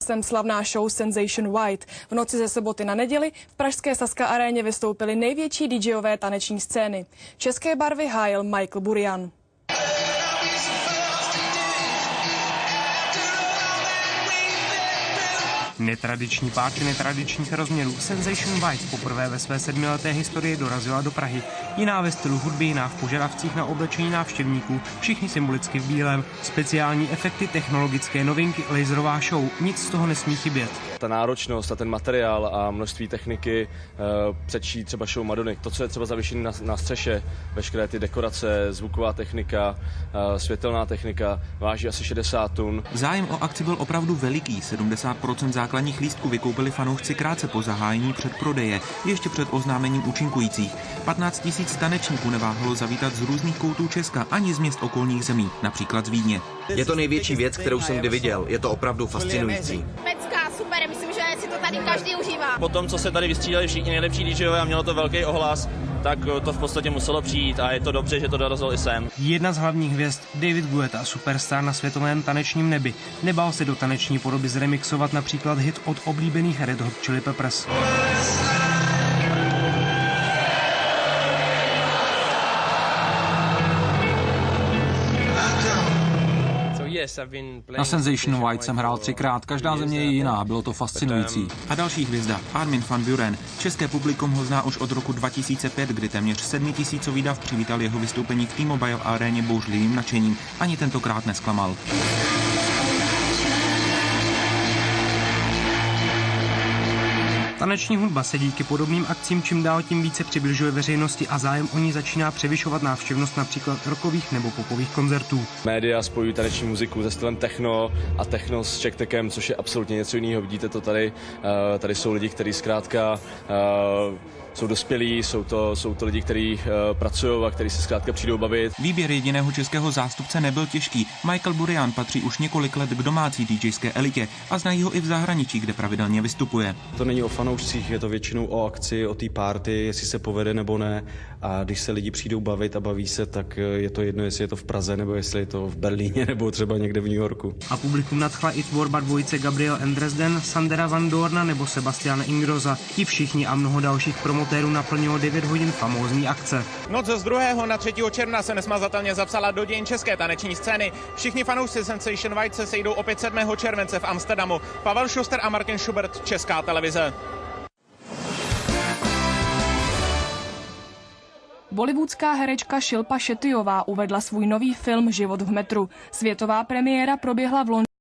hostem slavná show Sensation White. V noci ze soboty na neděli v pražské Sazka aréně vystoupili největší DJové taneční scény. České barvy hájil Michael Burian. Netradiční páky netradičních rozměrů Sensation White poprvé ve své 7leté historii dorazila do Prahy. Jiná ve stylu hudby, jiná v požadavcích na oblečení návštěvníků, všichni symbolicky v bílém. Speciální efekty, technologické novinky, laserová show, nic z toho nesmí chybět. Ta náročnost a ten materiál a množství techniky předčí třeba show Madony. To, co je třeba zavěšené na střeše, veškeré ty dekorace, zvuková technika, světelná technika, váží asi 60 tun. Zájem o akci byl opravdu veliký. 70% základních lístků vykoupili fanoušci krátce po zahájení předprodeje, ještě před oznámením účinkujících. 15 000 tanečníků neváhalo zavítat z různých koutů Česka ani z měst okolních zemí, například z Vídně. Je to největší věc, kterou jsem kdy viděl. Je to opravdu fascinující. Pecka, super, myslím, že si to tady každý užívá. Po tom, co se tady vystřídali všichni nejlepší DJové a mělo to velký ohlas, tak to v podstatě muselo přijít a je to dobře, že to dorazilo i sem. Jedna z hlavních hvězd, David Guetta, superstar na světovém tanečním nebi, nebál se do taneční podoby zremixovat například hit od oblíbených Red Hot Chili Peppers. Na Sensation White jsem hrál 3krát, každá země je jiná, bylo to fascinující. A další hvězda, Armin van Buuren. České publikum ho zná už od roku 2005, kdy téměř 7 000 dav přivítal jeho vystoupení v T-Mobile aréně bouřlivým nadšením. Ani tentokrát nesklamal. Taneční hudba se díky podobným akcím čím dál tím více přibližuje veřejnosti a zájem o ní začíná převyšovat návštěvnost například rockových nebo popových koncertů. Média spojují taneční muziku se stylem techno a techno s check-techem, což je absolutně něco jiného. Vidíte to tady. Tady jsou lidi, kteří zkrátka jsou dospělí, jsou to lidi, kteří pracují a kteří se zkrátka přijdou bavit. Výběr jediného českého zástupce nebyl těžký. Michael Burian patří už několik let k domácí DJské elitě a znají ho i v zahraničí, kde pravidelně vystupuje. To není o fanoušcích, je to většinou o akci, o té party, jestli se povede nebo ne. A když se lidi přijdou bavit a baví se, tak je to jedno, jestli je to v Praze, nebo jestli je to v Berlíně, nebo třeba někde v New Yorku. A publikum nadchla i tvorba dvojice Gabriel and Dresden, Sandra Van Doorna nebo Sebastiana Ingroza. Ti všichni a mnoho dalších promotérů naplnilo 9 hodin famózní akce. Noc z 2. na 3. června se nesmazatelně zapsala do dějin české taneční scény. Všichni fanoušci Sensation White se sejdou opět 7. července v Amsterdamu. Pavel Schuster a Martin Schubert, Česká televize. Bollywoodská herečka Šilpa Šetyová uvedla svůj nový film Život v metru. Světová premiéra proběhla v Londýně.